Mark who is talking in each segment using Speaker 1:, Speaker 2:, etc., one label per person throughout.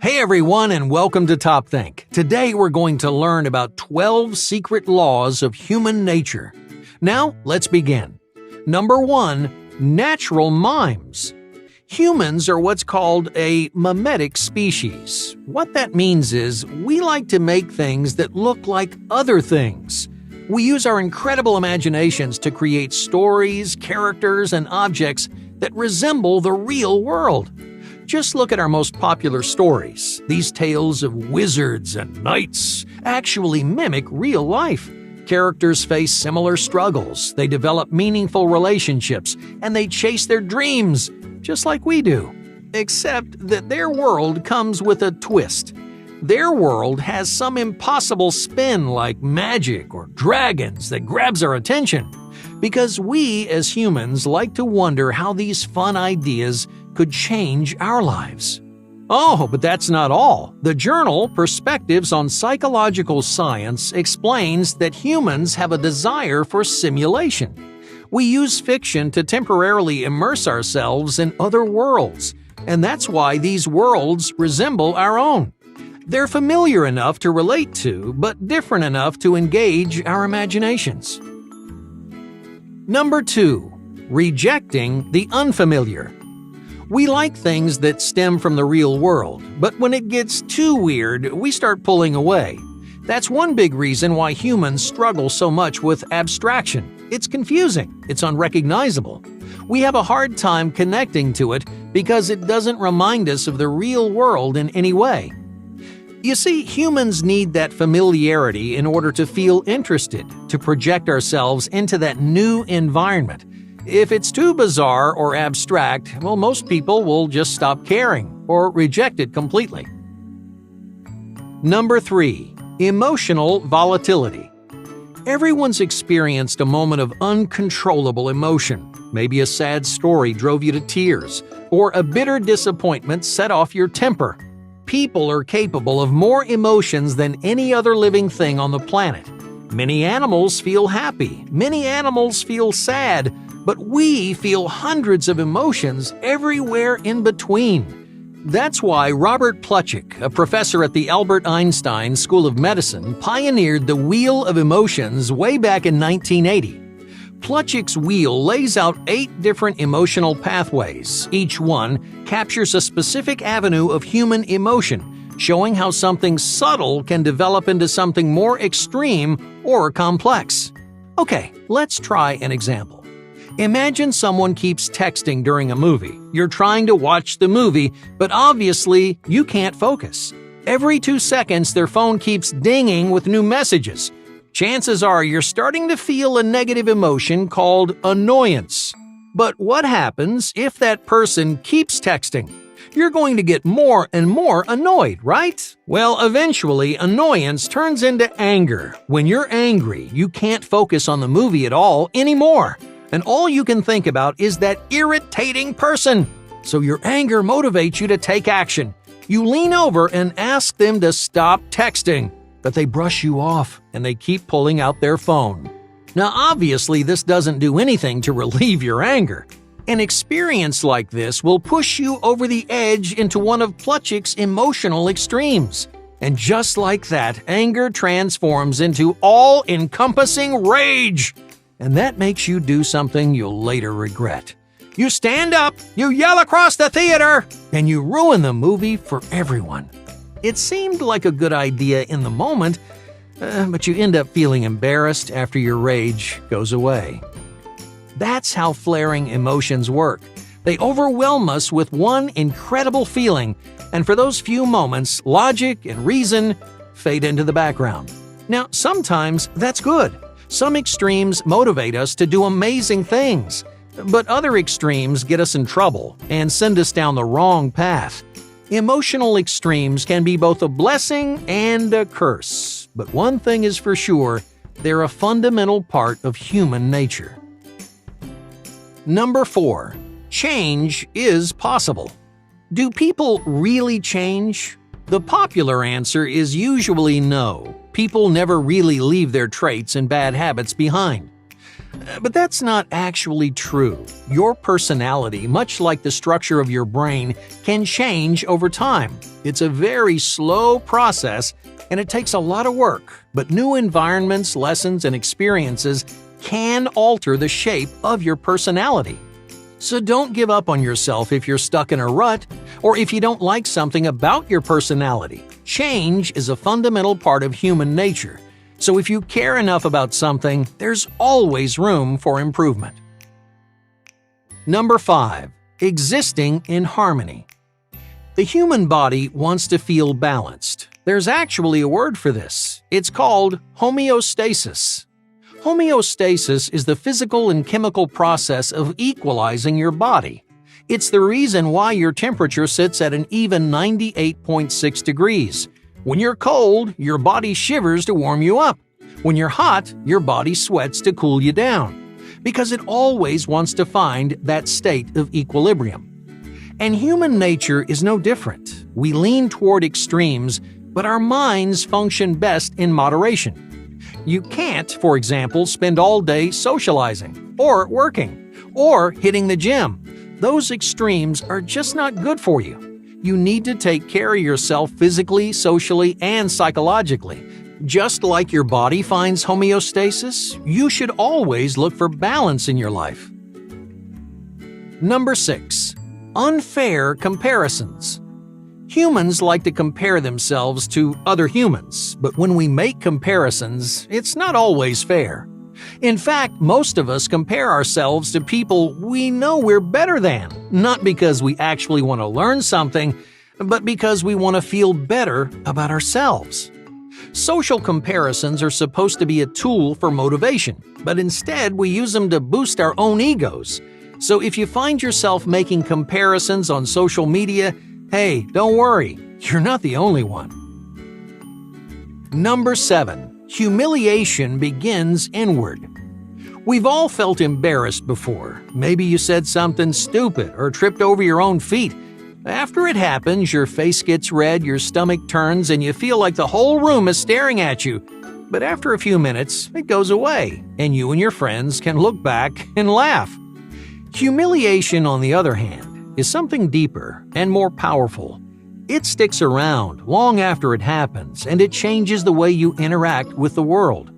Speaker 1: Hey everyone, and welcome to Top Think. Today we're going to learn about 12 secret laws of human nature. Now, let's begin. Number 1. Natural mimes. Humans are what's called a mimetic species. What that means is we like to make things that look like other things. We use our incredible imaginations to create stories, characters, and objects that resemble the real world. Just look at our most popular stories. These tales of wizards and knights actually mimic real life. Characters face similar struggles, they develop meaningful relationships, and they chase their dreams, just like we do. Except that their world comes with a twist. Their world has some impossible spin like magic or dragons that grabs our attention. Because we as humans like to wonder how these fun ideas could change our lives. Oh, but that's not all. The journal Perspectives on Psychological Science explains that humans have a desire for simulation. We use fiction to temporarily immerse ourselves in other worlds, and that's why these worlds resemble our own. They're familiar enough to relate to, but different enough to engage our imaginations. Number 2. Rejecting the unfamiliar. We like things that stem from the real world, but when it gets too weird, we start pulling away. That's one big reason why humans struggle so much with abstraction. It's confusing, it's unrecognizable. We have a hard time connecting to it because it doesn't remind us of the real world in any way. You see, humans need that familiarity in order to feel interested, to project ourselves into that new environment. If it's too bizarre or abstract, well, most people will just stop caring or reject it completely. Number 3. Emotional volatility. Everyone's experienced a moment of uncontrollable emotion. Maybe a sad story drove you to tears, or a bitter disappointment set off your temper. People are capable of more emotions than any other living thing on the planet. Many animals feel happy, many animals feel sad, but we feel hundreds of emotions everywhere in between. That's why Robert Plutchik, a professor at the Albert Einstein School of Medicine, pioneered the Wheel of Emotions way back in 1980. Plutchik's wheel lays out 8 different emotional pathways. Each one captures a specific avenue of human emotion, showing how something subtle can develop into something more extreme or complex. Okay, let's try an example. Imagine someone keeps texting during a movie. You're trying to watch the movie, but obviously you can't focus. Every 2 seconds, their phone keeps dinging with new messages. Chances are you're starting to feel a negative emotion called annoyance. But what happens if that person keeps texting? You're going to get more and more annoyed, right? Well, eventually, annoyance turns into anger. When you're angry, you can't focus on the movie at all anymore. And all you can think about is that irritating person. So your anger motivates you to take action. You lean over and ask them to stop texting, but they brush you off and they keep pulling out their phone. Now, obviously, this doesn't do anything to relieve your anger. An experience like this will push you over the edge into one of Plutchik's emotional extremes. And just like that, anger transforms into all-encompassing rage. And that makes you do something you'll later regret. You stand up, you yell across the theater, and you ruin the movie for everyone. It seemed like a good idea in the moment, but you end up feeling embarrassed after your rage goes away. That's how flaring emotions work. They overwhelm us with one incredible feeling, and for those few moments, logic and reason fade into the background. Now, sometimes that's good. Some extremes motivate us to do amazing things, but other extremes get us in trouble and send us down the wrong path. Emotional extremes can be both a blessing and a curse, but one thing is for sure, they're a fundamental part of human nature. Number 4. Change is possible. Do people really change? The popular answer is usually no. People never really leave their traits and bad habits behind. But that's not actually true. Your personality, much like the structure of your brain, can change over time. It's a very slow process, and it takes a lot of work, but new environments, lessons, and experiences can alter the shape of your personality. So don't give up on yourself if you're stuck in a rut, or if you don't like something about your personality. Change is a fundamental part of human nature. So if you care enough about something, there's always room for improvement. Number 5. Existing in harmony. The human body wants to feel balanced. There's actually a word for this. It's called homeostasis. Homeostasis is the physical and chemical process of equalizing your body. It's the reason why your temperature sits at an even 98.6 degrees. When you're cold, your body shivers to warm you up. When you're hot, your body sweats to cool you down. Because it always wants to find that state of equilibrium. And human nature is no different. We lean toward extremes, but our minds function best in moderation. You can't, for example, spend all day socializing, or working, or hitting the gym. Those extremes are just not good for you. You need to take care of yourself physically, socially, and psychologically. Just like your body finds homeostasis, you should always look for balance in your life. Number 6. Unfair comparisons. Humans like to compare themselves to other humans, but when we make comparisons, it's not always fair. In fact, most of us compare ourselves to people we know we're better than, not because we actually want to learn something, but because we want to feel better about ourselves. Social comparisons are supposed to be a tool for motivation, but instead we use them to boost our own egos. So if you find yourself making comparisons on social media, hey, don't worry, you're not the only one. Number 7. Humiliation begins inward. We've all felt embarrassed before. Maybe you said something stupid or tripped over your own feet. After it happens, your face gets red, your stomach turns, and you feel like the whole room is staring at you. But after a few minutes, it goes away, and you and your friends can look back and laugh. Humiliation, on the other hand, is something deeper and more powerful. It sticks around long after it happens, and it changes the way you interact with the world.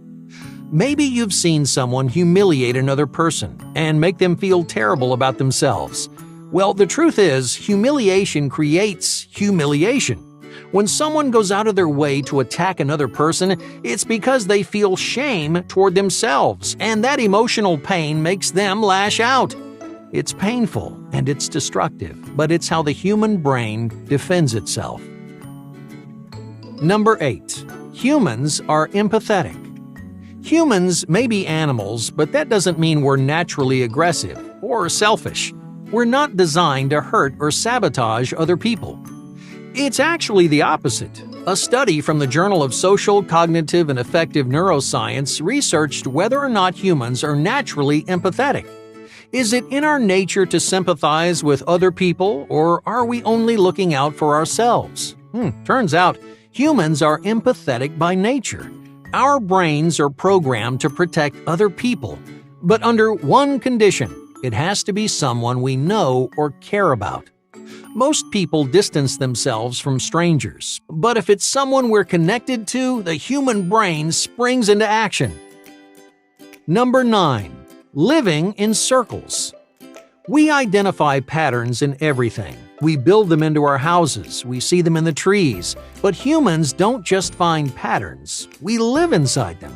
Speaker 1: Maybe you've seen someone humiliate another person and make them feel terrible about themselves. Well, the truth is, humiliation creates humiliation. When someone goes out of their way to attack another person, it's because they feel shame toward themselves, and that emotional pain makes them lash out. It's painful and it's destructive, but it's how the human brain defends itself. Number 8. Humans are empathetic. Humans may be animals, but that doesn't mean we're naturally aggressive or selfish. We're not designed to hurt or sabotage other people. It's actually the opposite. A study from the Journal of Social, Cognitive, and Affective Neuroscience researched whether or not humans are naturally empathetic. Is it in our nature to sympathize with other people, or are we only looking out for ourselves? Turns out, humans are empathetic by nature. Our brains are programmed to protect other people, but under one condition: it has to be someone we know or care about. Most people distance themselves from strangers, but if it's someone we're connected to, the human brain springs into action. Number 9. Living in circles. We identify patterns in everything. We build them into our houses, we see them in the trees, but humans don't just find patterns, we live inside them.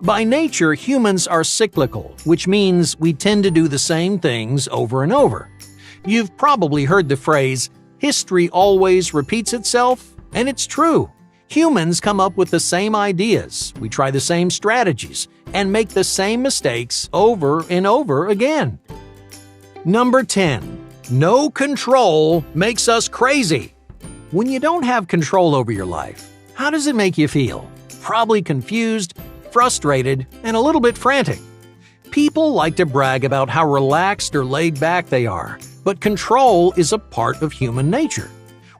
Speaker 1: By nature, humans are cyclical, which means we tend to do the same things over and over. You've probably heard the phrase, history always repeats itself, and it's true. Humans come up with the same ideas, we try the same strategies, and make the same mistakes over and over again. Number 10. No control makes us crazy. When you don't have control over your life, how does it make you feel? Probably confused, frustrated, and a little bit frantic. People like to brag about how relaxed or laid back they are, but control is a part of human nature.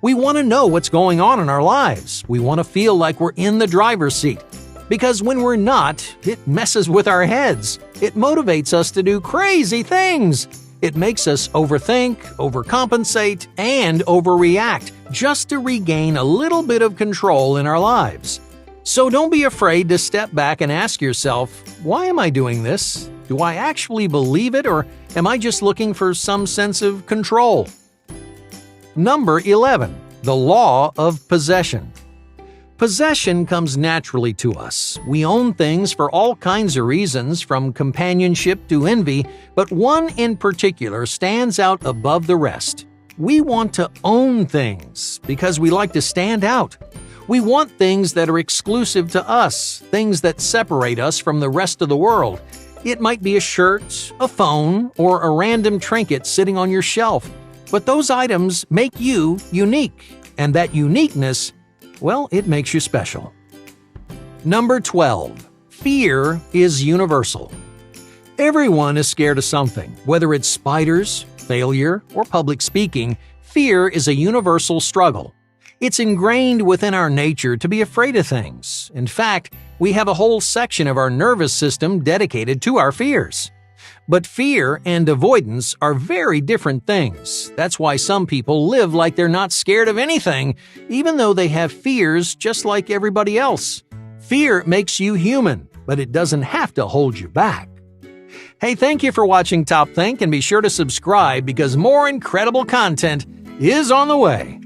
Speaker 1: We want to know what's going on in our lives. We want to feel like we're in the driver's seat. Because when we're not, it messes with our heads. It motivates us to do crazy things. It makes us overthink, overcompensate, and overreact just to regain a little bit of control in our lives. So don't be afraid to step back and ask yourself, why am I doing this? Do I actually believe it, or am I just looking for some sense of control? Number 11. The law of possession. Possession comes naturally to us. We own things for all kinds of reasons, from companionship to envy, but one in particular stands out above the rest. We want to own things because we like to stand out. We want things that are exclusive to us, things that separate us from the rest of the world. It might be a shirt, a phone, or a random trinket sitting on your shelf. But those items make you unique, and that uniqueness, well, it makes you special. Number 12. Fear is universal. Everyone is scared of something, whether it's spiders, failure, or public speaking. Fear is a universal struggle. It's ingrained within our nature to be afraid of things. In fact, we have a whole section of our nervous system dedicated to our fears. But fear and avoidance are very different things. That's why some people live like they're not scared of anything, even though they have fears just like everybody else. Fear makes you human, but it doesn't have to hold you back. Hey, thank you for watching Top Think, and be sure to subscribe because more incredible content is on the way.